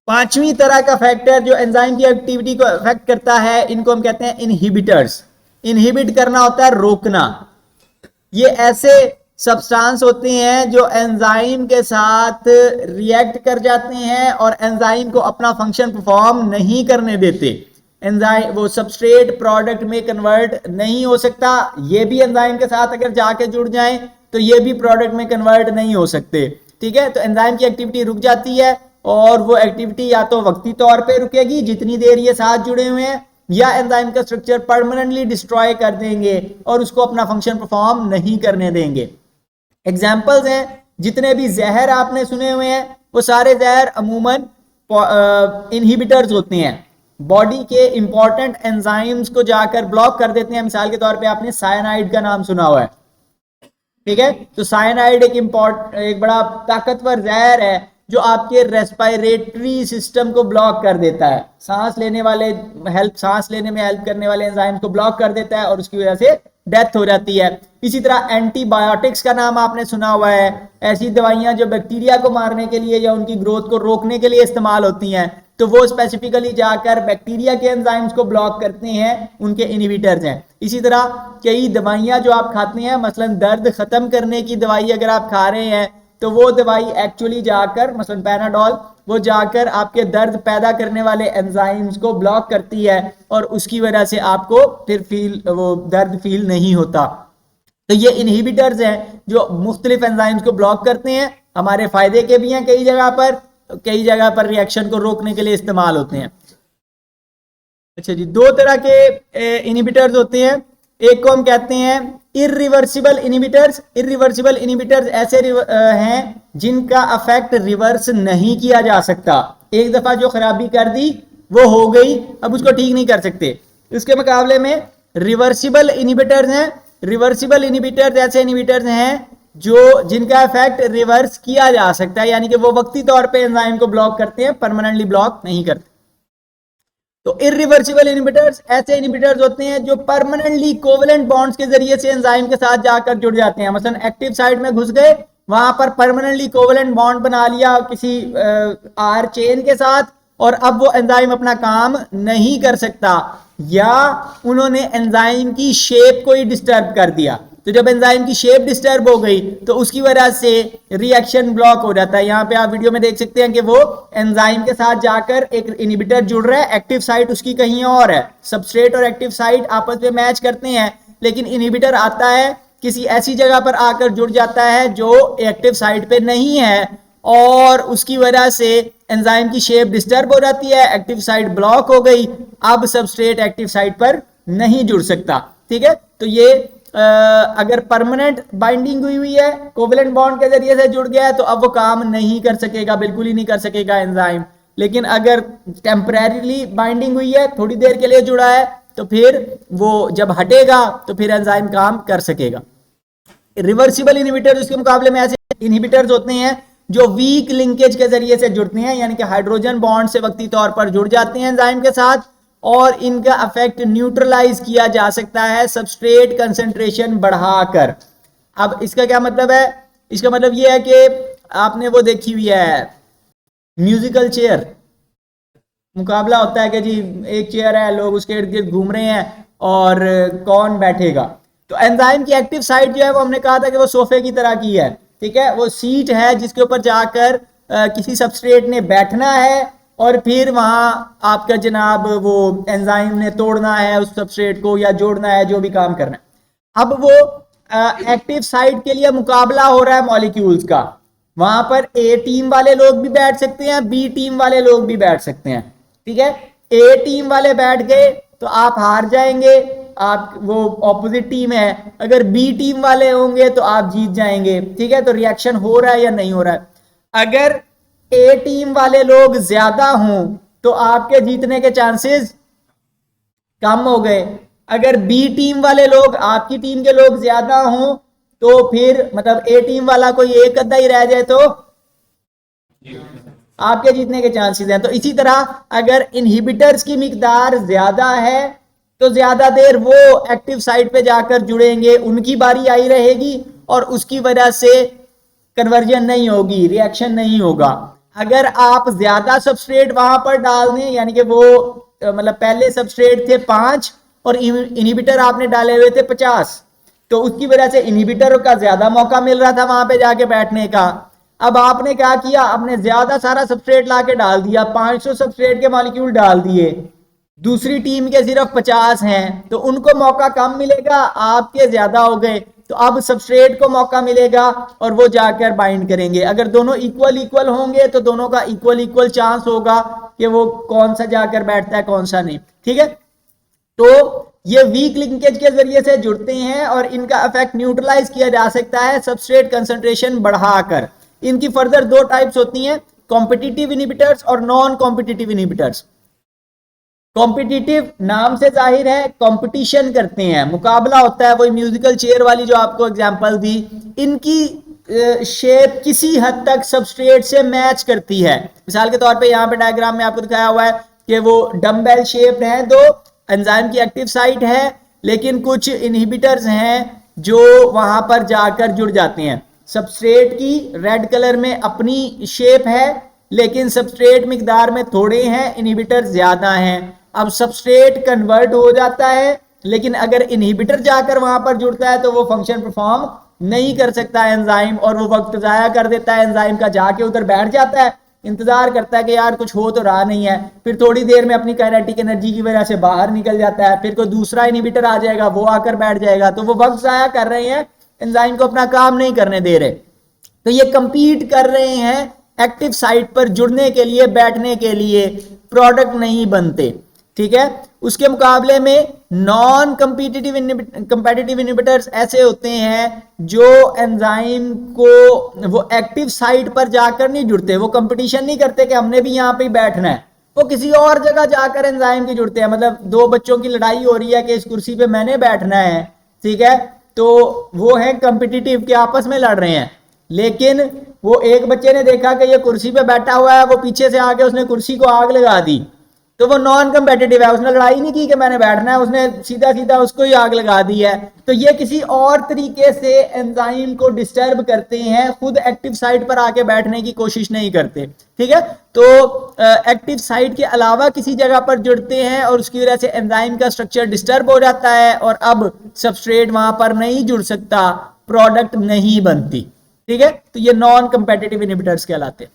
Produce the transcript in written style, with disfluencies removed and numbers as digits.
पांचवी तरह का फैक्टर जो एंजाइम की एक्टिविटी को अफेक्ट करता है, इनको हम कहते हैं इनहिबिटर्स। इनहिबिट करना होता है रोकना। ये ऐसे सब्सटेंस होते हैं जो एंजाइम के साथ रिएक्ट कर जाते हैं और एंजाइम को अपना फंक्शन परफॉर्म नहीं करने देते। एंजाइम वो सबस्ट्रेट प्रोडक्ट में कन्वर्ट नहीं हो सकता। ये भी एंजाइम के साथ अगर जाके जुड़ जाएं तो ये भी प्रोडक्ट में कन्वर्ट नहीं हो सकते। ठीक है, तो एंजाइम की एक्टिविटी रुक जाती है और वो एक्टिविटी या तो वक्ती तौर पे रुकेगी जितनी देर ये साथ जुड़े हुए हैं, या एंजाइम का स्ट्रक्चर परमानेंटली डिस्ट्रॉय कर देंगे और उसको अपना फंक्शन परफॉर्म नहीं करने देंगे। एग्जाम्पल्स हैं जितने भी जहर आपने सुने हुए हैं वो सारे जहर अमूमन इनहिबिटर्स होते हैं, बॉडी के इंपॉर्टेंट एंजाइम्स को जाकर ब्लॉक कर देते हैं। मिसाल के तौर पे आपने साइनाइड का नाम सुना हुआ है। ठीक है, तो साइनाइड एक बड़ा ताकतवर जहर है जो आपके रेस्पिरेटरी सिस्टम को ब्लॉक कर देता है, सांस लेने में हेल्प करने वाले एंजाइम्स को ब्लॉक कर देता है और उसकी वजह से डेथ हो जाती है। इसी तरह एंटीबायोटिक्स का नाम आपने सुना हुआ है, ऐसी दवाइयां जो बैक्टीरिया को मारने के लिए या उनकी ग्रोथ को रोकने के लिए इस्तेमाल होती हैं, तो वो स्पेसिफिकली जाकर बैक्टीरिया के एंजाइम्स को ब्लॉक करते हैं, उनके इनहिबिटर्स हैं। इसी तरह कई दवाइयां जो आप खाते हैं, मसलन दर्द खत्म करने की दवाई अगर आप खा रहे हैं तो वो दवाई एक्चुअली जाकर, मसलन पैनाडोल, वो जाकर आपके दर्द पैदा करने वाले एंजाइम्स को ब्लॉक करती है और उसकी वजह से आपको फिर वो दर्द फील नहीं होता। तो ये इनहिबिटर्स हैं जो मुख्तलिफ एंजाइम्स को ब्लॉक करते हैं, हमारे फायदे के भी हैं कई जगह पर रिएक्शन को रोकने के लिए इस्तेमाल होते हैं। अच्छा जी, दो तरह के इनहिबिटर्स होते हैं। एक को हम कहते हैं इरिवर्सिबल इनहिबिटर्स। इरिवर्सिबल इनहिबिटर्स ऐसे हैं जिनका अफेक्ट रिवर्स नहीं किया जा सकता। एक दफा जो खराबी कर दी वो हो गई, अब उसको ठीक नहीं कर सकते। इसके मुकाबले में रिवर्सिबल इनहिबिटर्स हैं। रिवर्सिबल इनहिबिटर्स ऐसे इनहिबिटर्स हैं जिनका इफेक्ट रिवर्स किया जा सकता है, यानी कि वो वक्ती तौर पे एंजाइम को ब्लॉक करते हैं, परमानेंटली ब्लॉक नहीं करते। तो इरिवर्सिबल इनहिबिटर्स ऐसे इनहिबिटर्स होते हैं जो परमानेंटली कोवेलेंट बॉन्ड्स के जरिए से एंजाइम के साथ जाकर जुड़ जाते हैं। मसलन एक्टिव साइट में घुस गए, वहां पर परमानेंटली कोवेलेंट बॉन्ड बना लिया किसी आर चेन के साथ, और अब वो एंजाइम अपना काम नहीं कर सकता, या उन्होंने एंजाइम की शेप को ही डिस्टर्ब कर दिया। तो जब एंजाइम की शेप डिस्टर्ब हो गई तो उसकी वजह से रिएक्शन ब्लॉक हो जाता है। यहाँ पे आप वीडियो में देख सकते हैं कि वो एंजाइम के साथ जाकर एक इनहिबिटर जुड़ रहा है, एक्टिव साइट उसकी कहीं और है, सबस्ट्रेट और एक्टिव साइट आपस में मैच करते हैं, लेकिन इनहिबिटर आता है किसी ऐसी जगह पर आकर जुड़ जाता है जो एक्टिव साइट पे नहीं है, और उसकी वजह से एंजाइम की शेप डिस्टर्ब हो जाती है, एक्टिव साइट ब्लॉक हो गई, अब सबस्ट्रेट एक्टिव साइट पर नहीं जुड़ सकता। ठीक है, तो ये अगर परमानेंट बाइंडिंग हुई है, कोवेलेंट बॉन्ड के जरिए से जुड़ गया है, तो अब वो काम नहीं कर सकेगा, बिल्कुल ही नहीं कर सकेगा एंजाइम। लेकिन अगर टेम्परेरीली बाइंडिंग हुई है, थोड़ी देर के लिए जुड़ा है, तो फिर वो जब हटेगा तो फिर एंजाइम काम कर सकेगा। रिवर्सिबल इनहिबिटर उसके मुकाबले में ऐसे इनहिबिटर्स होते हैं जो वीक लिंकेज के जरिए से जुड़ते हैं, यानी कि हाइड्रोजन बॉन्ड से वक्ती तौर पर जुड़ जाते हैं एंजाइम के साथ, और इनका इफेक्ट न्यूट्रलाइज किया जा सकता है सबस्ट्रेट कंसंट्रेशन बढ़ाकर। अब इसका क्या मतलब है? इसका मतलब यह है कि आपने वो देखी हुई है म्यूजिकल चेयर, मुकाबला होता है कि जी एक चेयर है, लोग उसके इर्द गिर्द घूम रहे हैं और कौन बैठेगा। तो एंजाइम की एक्टिव साइट जो है वो हमने कहा था कि वो सोफे की तरह की है। ठीक है, वो सीट है जिसके ऊपर जाकर किसी सबस्ट्रेट ने बैठना है और फिर वहां आपका जनाब वो एंजाइम ने तोड़ना है उस सबस्ट्रेट को या जोड़ना है, जो भी काम करना है। अब वो एक्टिव साइट के लिए मुकाबला हो रहा है मॉलिक्यूल्स का, वहां पर ए टीम वाले लोग भी बैठ सकते हैं, बी टीम वाले लोग भी बैठ सकते हैं। ठीक है, ए टीम वाले बैठ गए तो आप हार जाएंगे, आप वो ऑपोजिट टीम है। अगर बी टीम वाले होंगे तो आप जीत जाएंगे। ठीक है, तो रिएक्शन हो रहा है या नहीं हो रहा है। अगर ए टीम वाले लोग ज्यादा हों तो आपके जीतने के चांसेस कम हो गए। अगर बी टीम वाले लोग, आपकी टीम के लोग ज्यादा हों तो फिर मतलब ए टीम वाला कोई एक अद्धा ही रह जाए तो आपके जीतने के चांसेस हैं। तो इसी तरह अगर इनहिबिटर्स की मिकदार ज्यादा है तो ज्यादा देर वो एक्टिव साइट पे जाकर जुड़ेंगे, उनकी बारी आई रहेगी और उसकी वजह से कन्वर्जन नहीं होगी, रिएक्शन नहीं होगा। अगर आप ज्यादा सबस्ट्रेट वहां पर डाल दें, यानी कि वो मतलब पहले सबस्ट्रेट थे 5 और इनहिबिटर आपने डाले हुए थे 50, तो उसकी वजह से इनहिबिटर का ज्यादा मौका मिल रहा था वहां पे जाके बैठने का। अब आपने क्या किया, आपने ज्यादा सारा सबस्ट्रेट लाके डाल दिया, 500 सबस्ट्रेट के मॉलिक्यूल डाल दिए, दूसरी टीम के सिर्फ 50 हैं, तो उनको मौका कम मिलेगा, आपके ज्यादा हो गए, तो अब सबस्ट्रेट को मौका मिलेगा और वो जाकर बाइंड करेंगे। अगर दोनों इक्वल इक्वल होंगे तो दोनों का इक्वल इक्वल चांस होगा कि वो कौन सा जाकर बैठता है कौन सा नहीं। ठीक है, तो ये वीक लिंकेज के जरिए से जुड़ते हैं और इनका इफेक्ट न्यूट्रलाइज किया जा सकता है सबस्ट्रेट कंसंट्रेशन बढ़ाकर। इनकी फर्दर दो टाइप्स होती हैं, कॉम्पिटिटिव इनहिबिटर्स और नॉन कॉम्पिटिटिव इनहिबिटर्स। कॉम्पिटिटिव नाम से जाहिर है कंपटीशन करते हैं, मुकाबला होता है, वही म्यूजिकल चेयर वाली जो आपको एग्जांपल दी। इनकी शेप किसी हद तक सबस्ट्रेट से मैच करती है। मिसाल के तौर पे यहाँ पे डायग्राम में आपको दिखाया हुआ है कि वो डम्बेल शेप है, दो एंजाइम की एक्टिव साइट है, लेकिन कुछ इनहिबिटर्स हैं जो वहां पर जाकर जुड़ जाते हैं। सबस्ट्रेट की रेड कलर में अपनी शेप है, लेकिन सबस्ट्रेट मिकदार में थोड़े हैं, इनहिबिटर ज्यादा हैं। अब सबस्ट्रेट कन्वर्ट हो जाता है, लेकिन अगर इनहिबिटर जाकर वहां पर जुड़ता है तो वो फंक्शन परफॉर्म नहीं कर सकता एंजाइम, और वो वक्त जाया कर देता है एंजाइम का, जाके उधर बैठ जाता है, इंतजार करता है कि यार कुछ हो तो रहा नहीं है, फिर थोड़ी देर में अपनी काइनेटिक एनर्जी की वजह से बाहर निकल जाता है, फिर कोई दूसरा इनहिबिटर आ जाएगा, वो आकर बैठ जाएगा, तो वो वक्त जाया कर रहे हैं, एंजाइम को अपना काम नहीं करने दे रहे। तो ये कंपीट कर रहे हैं एक्टिव साइट पर जुड़ने के लिए, बैठने के लिए, प्रोडक्ट नहीं बनते। ठीक है, उसके मुकाबले में नॉन कंपेटिटिव इनहिबिटर्स ऐसे होते हैं जो एंजाइम को वो एक्टिव साइट पर जाकर नहीं जुड़ते, वो कंपटीशन नहीं करते कि हमने भी यहाँ पे बैठना है, वो किसी और जगह जाकर एंजाइम के जुड़ते हैं। मतलब दो बच्चों की लड़ाई हो रही है कि इस कुर्सी पे मैंने बैठना है, ठीक है, तो वो है कंपिटिटिव के आपस में लड़ रहे हैं, लेकिन वो एक बच्चे ने देखा कि ये कुर्सी पे बैठा हुआ है, वो पीछे से आके उसने कुर्सी को आग लगा दी, तो वो नॉन कंपेटिटिव है, उसने लड़ाई नहीं की कि मैंने बैठना है, उसने सीधा सीधा उसको ही आग लगा दी है। तो ये किसी और तरीके से एंजाइम को डिस्टर्ब करते हैं, खुद एक्टिव साइट पर आके बैठने की कोशिश नहीं करते। ठीक है, तो एक्टिव साइट के अलावा किसी जगह पर जुड़ते हैं और उसकी वजह से एंजाइम का स्ट्रक्चर डिस्टर्ब हो जाता है और अब सबस्ट्रेट वहां पर नहीं जुड़ सकता, प्रोडक्ट नहीं बनती। ठीक है, तो ये नॉन कंपेटिटिव इनहिबिटर्स कहलाते हैं।